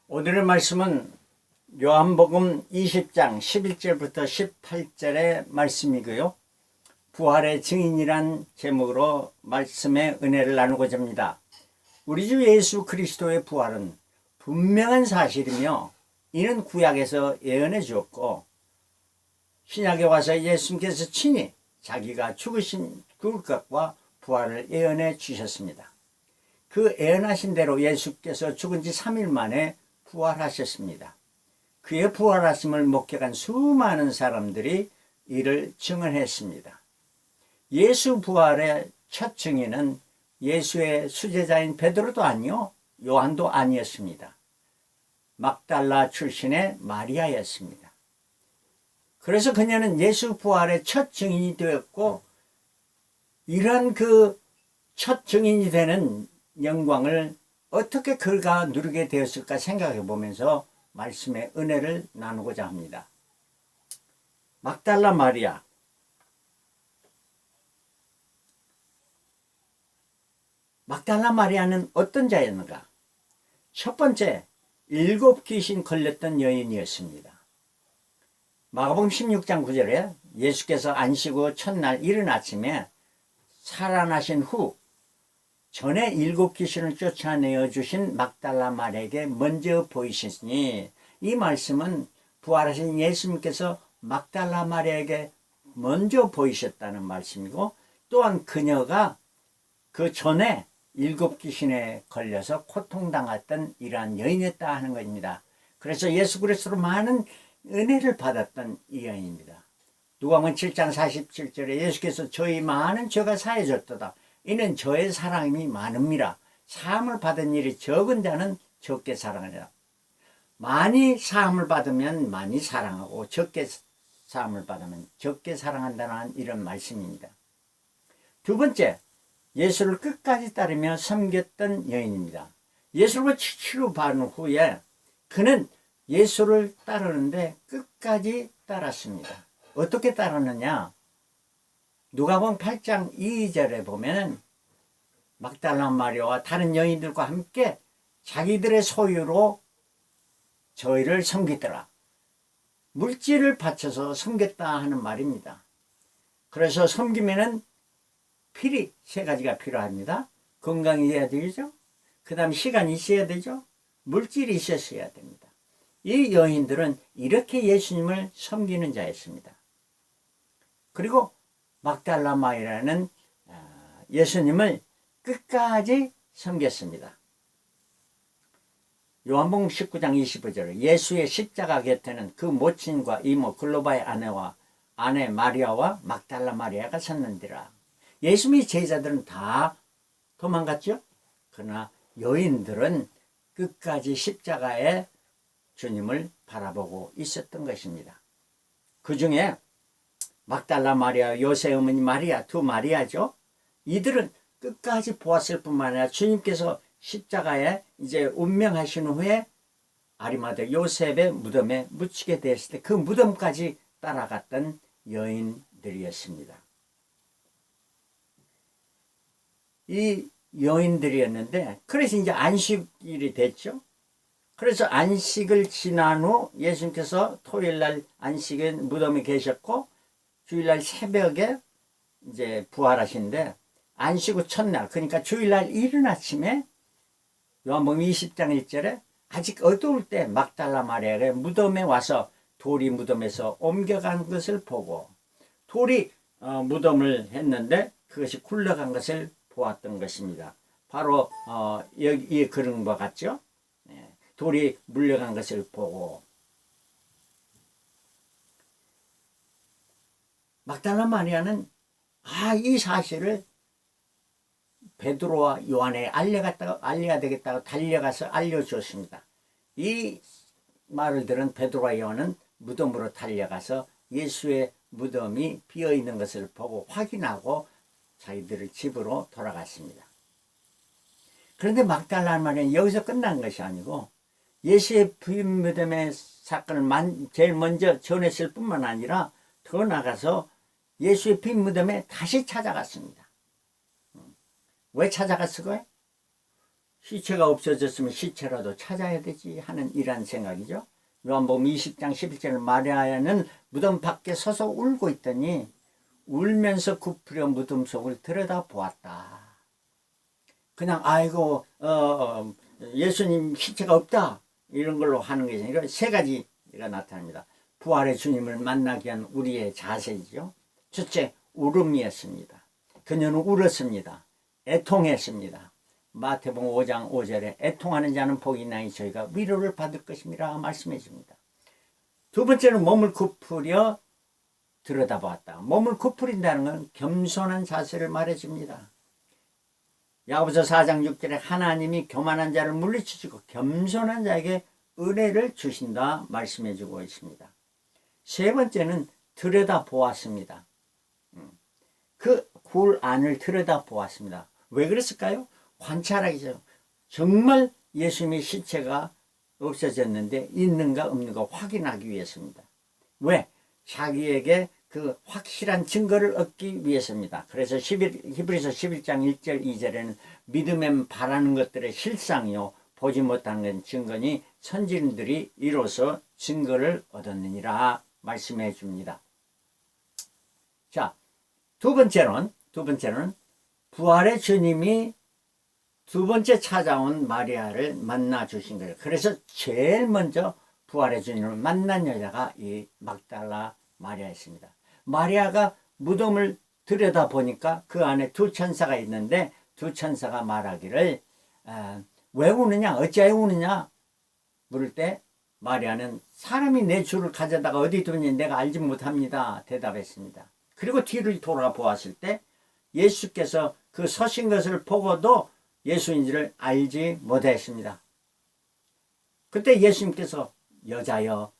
오늘의 말씀은 요한복음 20장 11절부터 18절의 말씀이고요. 부활의 증인이란 제목으로 말씀의 은혜를 나누고자 합니다. 우리 주 예수 그리스도의 부활은 분명한 사실이며 이는 구약에서 예언해 주었고 신약에 와서 예수님께서 친히 자기가 죽을 것과 부활을 예언해 주셨습니다. 그 예언하신 대로 예수께서 죽은 지 3일 만에 부활하셨습니다. 그의 부활하심을 목격한 수많은 사람들이 이를 증언했습니다. 예수 부활의 첫 증인은 예수의 수제자인 베드로도 아니요 요한도 아니었습니다. 막달라 출신의 마리아였습니다. 그래서 그녀는 예수 부활의 첫 증인이 되었고 이러한 그 첫 증인이 되는 영광을 어떻게 그가 누리게 되었을까 생각해 보면서 말씀의 은혜를 나누고자 합니다. 막달라 마리아. 막달라 마리아는 어떤 자였는가? 첫 번째, 7 귀신 걸렸던 여인이었습니다. 마가복음 16장 9절에 예수께서 안식 후 첫날 이른 아침에 살아나신 후 전에 7 귀신을 쫓아내어 주신 막달라 마리아에게 먼저 보이시니, 이 말씀은 부활하신 예수님께서 막달라 마리아에게 먼저 보이셨다는 말씀이고, 또한 그녀가 그 전에 7 귀신에 걸려서 고통당했던 이러한 여인이었다 하는 것입니다. 그래서 예수 그리스도로 많은 은혜를 받았던 이 여인입니다. 누가복음 7장 47절에 예수께서 저희 많은 죄가 사해졌도다. 이는 저의 사랑이 많음이라. 사함을 받은 일이 적은 자는 적게 사랑하리라. 많이 사함을 받으면 많이 사랑하고 적게 사함을 받으면 적게 사랑한다는 이런 말씀입니다. 두 번째, 예수를 끝까지 따르며 섬겼던 여인입니다. 예수를 치료받은 후에 그는 예수를 따르는데 끝까지 따랐습니다. 어떻게 따르느냐? 누가복음 8장 2절에 보면 막달라 마리아와 다른 여인들과 함께 자기들의 소유로 저희를 섬기더라. 물질을 바쳐서 섬겼다 하는 말입니다. 그래서 섬기면은 필히 3가지가 필요합니다. 건강이 있어야 되죠. 그 다음 시간이 있어야 되죠. 물질이 있었어야 됩니다. 이 여인들은 이렇게 예수님을 섬기는 자였습니다. 그리고 막달라 마리아는 예수님을 끝까지 섬겼습니다. 요한복음 19장 25절 예수의 십자가 곁에는 그 모친과 이모 글로바의 아내 마리아와 막달라 마리아가 섰는지라. 예수님의 제자들은 다 도망갔죠. 그러나 여인들은 끝까지 십자가에 주님을 바라보고 있었던 것입니다. 그 중에 막달라 마리아, 요새 어머니 마리아, 2 마리아죠. 이들은 끝까지 보았을 뿐만 아니라 주님께서 십자가에 이제 운명하신 후에 아리마대 요셉의 무덤에 묻히게 되었을 때 그 무덤까지 따라갔던 여인들이었습니다. 이 여인들이었는데, 그래서 이제 안식일이 됐죠. 그래서 안식을 지난 후 예수님께서 토요일날 안식에 무덤에 계셨고 주일날 새벽에 이제 부활하신데, 안식 후 첫날, 그러니까 주일날 이른 아침에 요한복음 20장 1절에 아직 어두울 때 막달라 마리아가 무덤에 와서 돌이 무덤에서 옮겨간 것을 보고, 돌이 무덤을 했는데 그것이 굴러간 것을 보았던 것입니다. 바로 여기 그런 것 같죠. 돌이 물려간 것을 보고, 막달라 마리아는 이 사실을 베드로와 요한에 알려야 되겠다고 달려가서 알려주었습니다. 이 말을 들은 베드로와 요한은 무덤으로 달려가서 예수의 무덤이 비어있는 것을 보고 확인하고 자기들의 집으로 돌아갔습니다. 그런데 막달라 마리아는 여기서 끝난 것이 아니고 예수의 부인 무덤의 사건을 제일 먼저 전했을 뿐만 아니라 더 나가서 예수의 빈 무덤에 다시 찾아갔습니다. 왜 찾아갔을까요? 시체가 없어졌으면 시체라도 찾아야 되지 하는 이런 생각이죠. 요한복음 20장 11절 마리아는 무덤 밖에 서서 울고 있더니 울면서 굽으려 무덤 속을 들여다보았다. 그냥 아이고 예수님 시체가 없다 이런 걸로 하는 것이 아니라 세 가지가 나타납니다. 부활의 주님을 만나기 위한 우리의 자세이죠. 첫째, 울음이었습니다. 그녀는 울었습니다. 애통했습니다. 마태복음 5장 5절에 애통하는 자는 복이 있나니 저희가 위로를 받을 것임이라 말씀해 줍니다. 두 번째는 몸을 굽으려 들여다보았다. 몸을 굽으린다는 건 겸손한 자세를 말해줍니다. 야고보서 4장 6절에 하나님이 교만한 자를 물리치시고 겸손한 자에게 은혜를 주신다 말씀해 주고 있습니다. 세 번째는 들여다보았습니다. 그 굴 안을 들여다보았습니다. 왜 그랬을까요? 관찰하기죠. 정말 예수님의 시체가 없어졌는데 있는가 없는가 확인하기 위해서입니다. 왜? 자기에게 그 확실한 증거를 얻기 위해서입니다. 그래서 히브리서 11장 1절 2절에는 믿음에 바라는 것들의 실상이요 보지 못하는 건 증거니 선지자들이 이로써 증거를 얻었느니라 말씀해 줍니다. 자, 두 번째는 부활의 주님이 두 번째 찾아온 마리아를 만나 주신 거예요. 그래서 제일 먼저 부활의 주님을 만난 여자가 이 막달라 마리아였습니다. 마리아가 무덤을 들여다보니까 그 안에 두 천사가 있는데 두 천사가 말하기를 왜 우느냐 어찌하여 우느냐 물을 때 마리아는 사람이 내 주를 가져다가 어디 두니 내가 알지 못합니다 대답했습니다. 그리고 뒤를 돌아보았을 때 예수께서 그 서신 것을 보고도 예수인지를 알지 못했습니다. 그때 예수님께서 여자여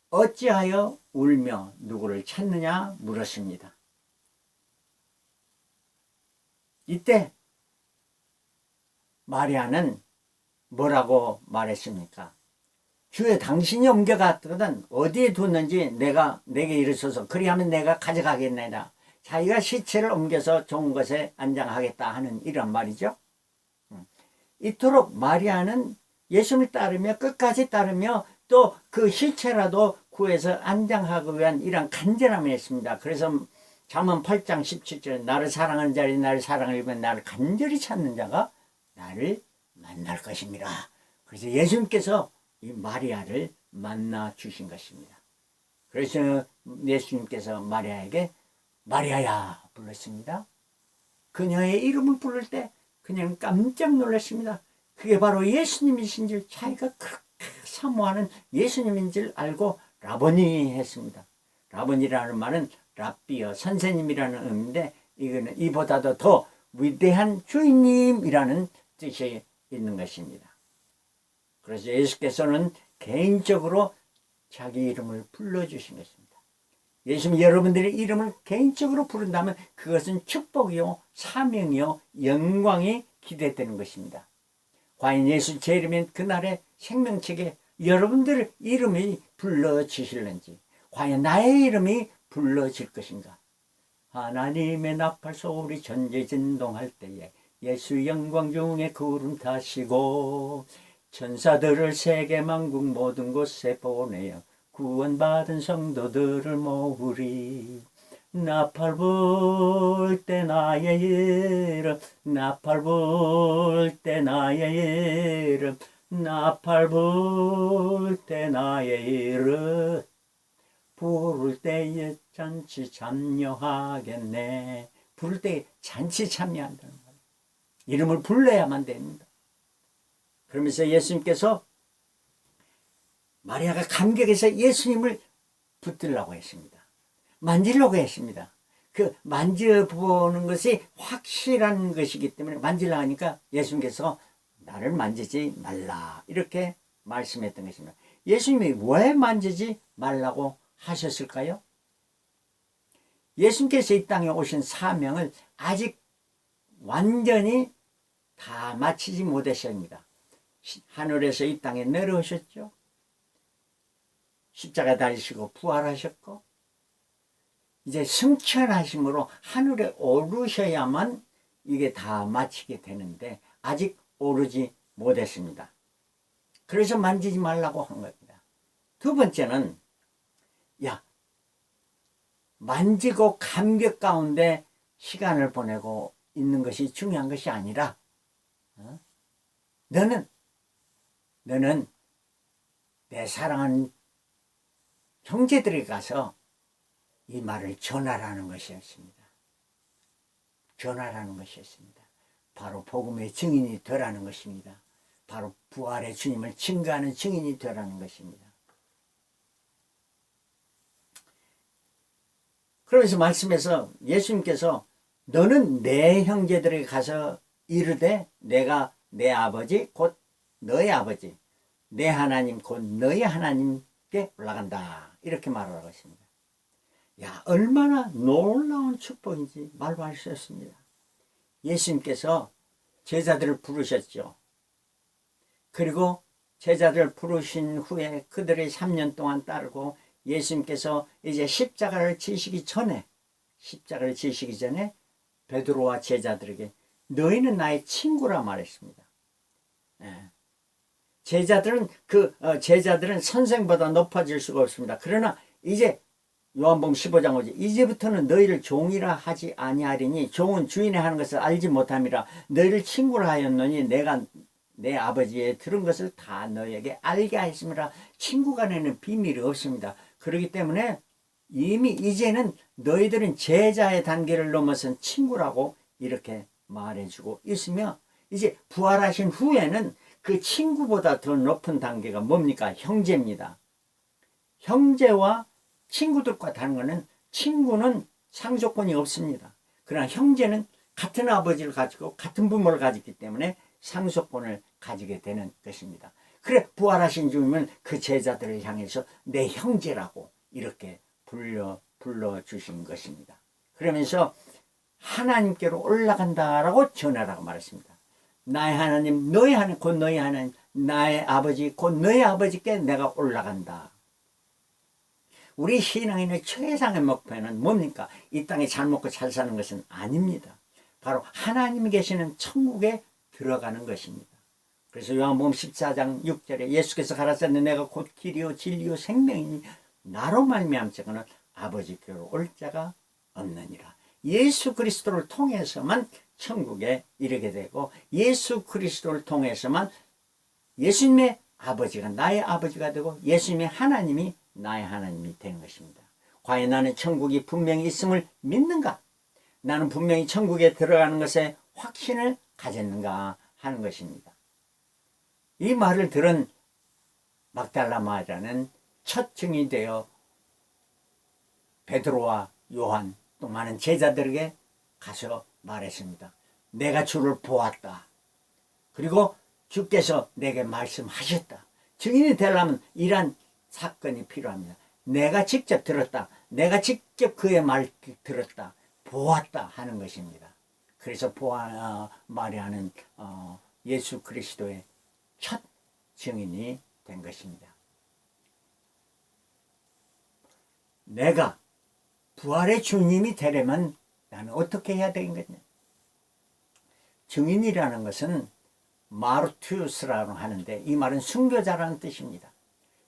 어찌하여 울며 누구를 찾느냐 물으십니다. 이때 마리아는 뭐라고 말했습니까? 주여 당신이 옮겨갔거든 어디에 뒀는지 내게 이르소서 그리하면 내가 가져가겠나이다. 자기가 시체를 옮겨서 좋은 곳에 안장하겠다 하는 이런 말이죠. 이토록 마리아는 예수님을 따르며 끝까지 따르며 또 그 시체라도 구해서 안장하기 위한 이런 간절함이 있습니다. 그래서 잠언 8장 17절 나를 사랑하는 자리 나를 사랑하면 나를 간절히 찾는 자가 나를 만날 것입니다. 그래서 예수님께서 이 마리아를 만나 주신 것입니다. 그래서 예수님께서 마리아에게 마리아야 불렀습니다. 그녀의 이름을 부를 때 그냥 깜짝 놀랐습니다. 그게 바로 예수님이신 줄 자기가 그렇게 사모하는 예수님인 줄 알고 라보니 했습니다. 라보니라는 말은 랍비어 선생님이라는 의미인데 이거는 이보다도 더 위대한 주인님이라는 뜻이 있는 것입니다. 그래서 예수께서는 개인적으로 자기 이름을 불러주신 것입니다. 예수님 여러분들의 이름을 개인적으로 부른다면 그것은 축복이요 사명이요 영광이 기대되는 것입니다. 과연 예수 제 이름인 그날의 생명책에 여러분들 이름이 불러지실는지 과연 나의 이름이 불러질 것인가. 하나님의 나팔 소리 전제진동할 때에 예수 영광 중에 구름 타시고 천사들을 세계 만국 모든 곳에 보내어 구원받은 성도들을 모으리. 나팔 불 때 나의 이름 나팔 불 때 나의 이름 나팔 불 때 나의 이름 부를 때에 잔치 참여하겠네. 부를 때 잔치 참여한다는 거예요. 이름을 불러야만 됩니다. 그러면서 예수님께서 마리아가 감격해서 예수님을 붙들려고 했습니다. 만지려고 했습니다. 그 만져보는 것이 확실한 것이기 때문에 만지려고 하니까 예수님께서 나를 만지지 말라 이렇게 말씀했던 것입니다. 예수님이 왜 만지지 말라고 하셨을까요? 예수님께서 이 땅에 오신 사명을 아직 완전히 다 마치지 못하셨습니다. 하늘에서 이 땅에 내려오셨죠. 십자가 달리시고 부활하셨고 이제 승천하심으로 하늘에 오르셔야만 이게 다 마치게 되는데 아직 오르지 못했습니다. 그래서 만지지 말라고 한 겁니다. 두 번째는 야, 만지고 감격 가운데 시간을 보내고 있는 것이 중요한 것이 아니라 너는 내 사랑하는 형제들에게 가서 이 말을 전하라는 것이었습니다. 전하라는 것이었습니다. 바로 복음의 증인이 되라는 것입니다. 바로 부활의 주님을 증거하는 증인이 되라는 것입니다. 그러면서 말씀에서 예수님께서 너는 내 형제들에게 가서 이르되 내가 내 아버지 곧 너의 아버지 내 하나님 곧 너의 하나님께 올라간다 이렇게 말하라고 했습니다. 야, 얼마나 놀라운 축복인지 말할 수 없습니다. 예수님께서 제자들을 부르셨죠. 그리고 제자들을 부르신 후에 그들의 3년 동안 따르고 예수님께서 이제 십자가를 지시기 전에 베드로와 제자들에게 너희는 나의 친구라 말했습니다. 제자들은 선생보다 높아질 수가 없습니다. 그러나 이제 요한복음 15장 5절 이제부터는 너희를 종이라 하지 아니하리니 종은 주인의 하는 것을 알지 못함이라 너희를 친구라 하였노니 내가 내 아버지의 들은 것을 다 너희에게 알게 하였음이라. 친구 간에는 비밀이 없습니다. 그렇기 때문에 이미 이제는 너희들은 제자의 단계를 넘어선 친구라고 이렇게 말해주고 있으며 이제 부활하신 후에는 그 친구보다 더 높은 단계가 뭡니까? 형제입니다. 형제와 친구들과 다른 것은 친구는 상속권이 없습니다. 그러나 형제는 같은 아버지를 가지고 같은 부모를 가졌기 때문에 상속권을 가지게 되는 것입니다. 그래 부활하신 주님은 그 제자들을 향해서 내 형제라고 이렇게 불러주신 것입니다. 그러면서 하나님께로 올라간다라고 전하라고 말했습니다. 나의 하나님 너의 하나님 곧 너의 하나님 나의 아버지 곧 너의 아버지께 내가 올라간다. 우리 신앙인의 최상의 목표는 뭡니까? 이 땅에 잘 먹고 잘 사는 것은 아닙니다. 바로 하나님이 계시는 천국에 들어가는 것입니다. 그래서 요한복음 14장 6절에 예수께서 가라사대 내가 곧 길이요 진리요 생명이니 나로 말미암은 자는 아버지께로 올 자가 없느니라. 예수 그리스도를 통해서만 천국에 이르게 되고 예수 그리스도를 통해서만 예수님의 아버지가 나의 아버지가 되고 예수님의 하나님이 나의 하나님이 되는 것입니다. 과연 나는 천국이 분명히 있음을 믿는가? 나는 분명히 천국에 들어가는 것에 확신을 가졌는가 하는 것입니다. 이 말을 들은 막달라 마리아는 첫 증인이 되어 베드로와 요한 또 많은 제자들에게 가서 말했습니다. 내가 주를 보았다. 그리고 주께서 내게 말씀하셨다. 증인이 되려면 이러한 사건이 필요합니다. 내가 직접 들었다. 내가 직접 그의 말 들었다. 보았다 하는 것입니다. 그래서 마리아는 예수 그리스도의 첫 증인이 된 것입니다. 내가 부활의 주님이 되려면 나는 어떻게 해야 되겠냐? 증인이라는 것은 마르투스라고 하는데 이 말은 순교자라는 뜻입니다.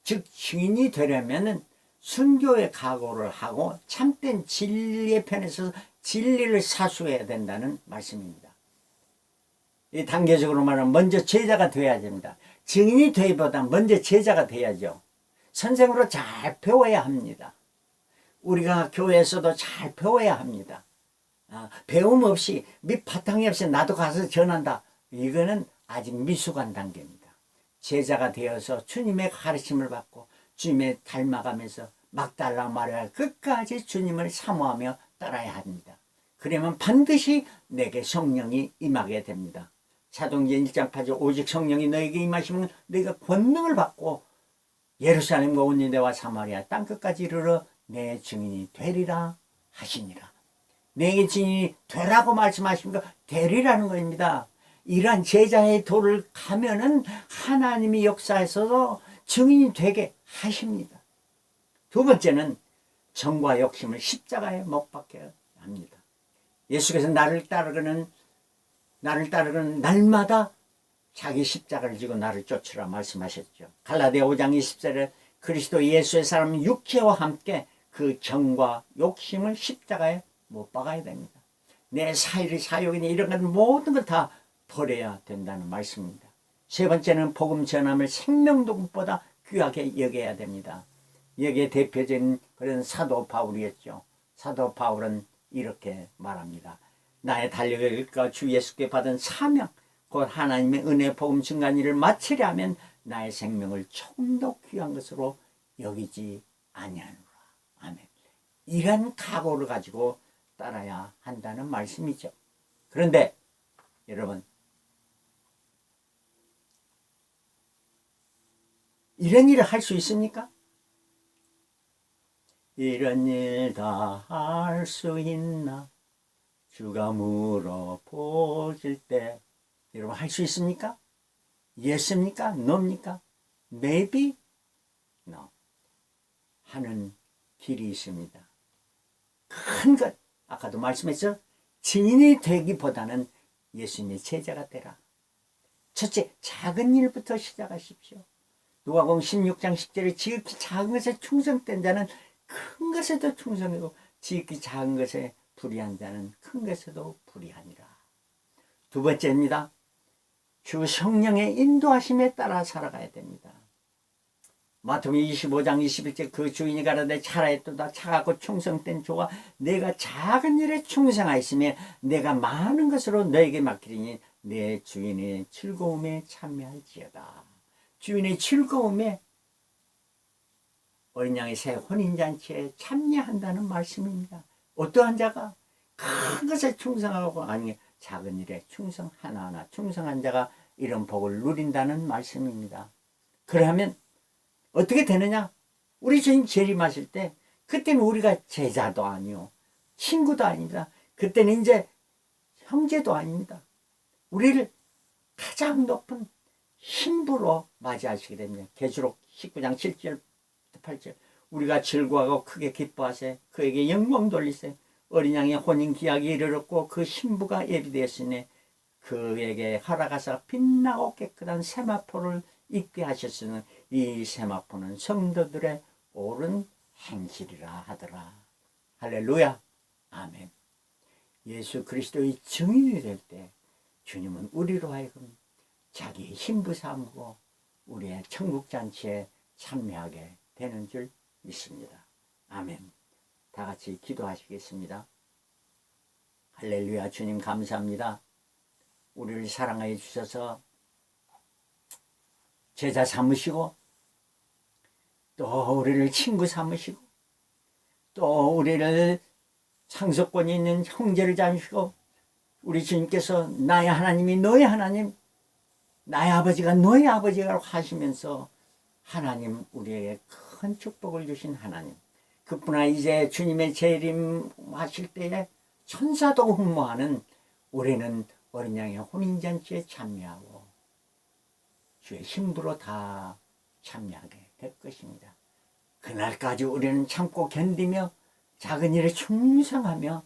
즉 증인이 되려면 순교의 각오를 하고 참된 진리의 편에 서서 진리를 사수해야 된다는 말씀입니다. 이 단계적으로 말하면 먼저 제자가 되어야 됩니다. 증인이 되기보다 먼저 제자가 돼야죠. 선생으로 잘 배워야 합니다. 우리가 교회에서도 잘 배워야 합니다. 배움 없이 밑바탕이 없이 나도 가서 전한다. 이거는 아직 미숙한 단계입니다. 제자가 되어서 주님의 가르침을 받고 주님의 닮아가면서 막달라 마리아 끝까지 주님을 사모하며 따라야 합니다. 그러면 반드시 내게 성령이 임하게 됩니다. 사도행전 1장 8절 오직 성령이 너에게 임하시면 너희가 권능을 받고 예루살렘과 온 유대와 사마리아 땅끝까지 이르러 내 증인이 되리라 하시니라. 내게 증인이 되라고 말씀하십니까? 되리라는 것입니다. 이러한 제자의 도를 가면은 하나님이 역사에서도 증인이 되게 하십니다. 두 번째는 정과 욕심을 십자가에 못 박혀야 합니다. 예수께서 나를 따르는 날마다 자기 십자가를 지고 나를 쫓으라 말씀하셨죠. 갈라디아 5장 20절에 그리스도 예수의 사람은 육체와 함께 그 정과 욕심을 십자가에 못 박아야 됩니다. 내 사일이 사욕이니 이런 것 모든 걸 다 버려야 된다는 말씀입니다. 세 번째는 복음 전함을 생명도보다 귀하게 여겨야 됩니다. 여기에 대표적인 그런 사도 바울이었죠. 사도 바울은 이렇게 말합니다. 나의 달력을 읽고 주 예수께 받은 사명 곧 하나님의 은혜 복음 증거한 일을 마치려 하면 나의 생명을 조금 더 귀한 것으로 여기지 아니하노라. 아멘. 이런 각오를 가지고 따라야 한다는 말씀이죠. 그런데 여러분, 이런 일을 할 수 있습니까? 이런 일 다 할 수 있나? 주가 물어보실 때 여러분 할 수 있습니까? Yes입니까? No입니까? Maybe? No. 하는 길이 있습니다. 큰 것, 아까도 말씀했죠? 증인이 되기보다는 예수님의 제자가 되라. 첫째, 작은 일부터 시작하십시오. 누가복음 16장 10절에 지극히 작은 것에 충성된 자는 큰 것에도 충성이고 지극히 작은 것에 불의한 자는 큰 것에도 불의하니라. 두 번째입니다. 주 성령의 인도하심에 따라 살아가야 됩니다. 마태복음 25장 21절 그 주인이 가라되 차라했도다 차갑고 충성된 조가 내가 작은 일에 충성하였으며 내가 많은 것으로 너에게 맡기리니 내 주인의 즐거움에 참여할지어다. 주인의 즐거움에 어린 양의 새 혼인잔치에 참여한다는 말씀입니다. 어떠한 자가 큰 것에 충성하고 아니 작은 일에 충성 하나하나 충성한 자가 이런 복을 누린다는 말씀입니다. 그러면 어떻게 되느냐? 우리 주님 재림하실 때 그때는 우리가 제자도 아니요 친구도 아닙니다. 그때는 이제 형제도 아닙니다. 우리를 가장 높은 신부로 맞이하시게 됩니다. 계시록 19장 7절 8절 우리가 즐거워하고 크게 기뻐하세 그에게 영광 돌리세 어린 양의 혼인 기약이 이르렀고 그 신부가 예비되었으니 그에게 허락하사 빛나고 깨끗한 세마포를 입게 하셨으니 이 세마포는 성도들의 옳은 행실이라 하더라. 할렐루야. 아멘. 예수 그리스도의 증인이 될 때 주님은 우리로 하여금 자기의 신부 삼고 우리의 천국잔치에 참여하게 되는 줄 믿습니다. 아멘. 다 같이 기도하시겠습니다. 할렐루야. 주님 감사합니다. 우리를 사랑하여 주셔서 제자 삼으시고 또 우리를 친구 삼으시고 또 우리를 상속권이 있는 형제를 잡으시고 우리 주님께서 나의 하나님이 너의 하나님 나의 아버지가 너의 아버지라고 하시면서 하나님 우리에게 큰 축복을 주신 하나님 그뿐아 이제 주님의 재림하실 때에 천사도 흠모하는 우리는 어린 양의 혼인잔치에 참여하고 주의 신부로 다 참여하게 될 것입니다. 그날까지 우리는 참고 견디며 작은 일에 충성하며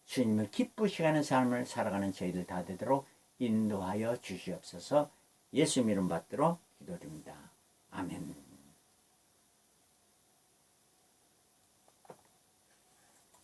주님을 기쁘시게 하는 삶을 살아가는 저희들 다 되도록 인도하여 주시옵소서. 예수 이름 받들어 기도드립니다. 아멘.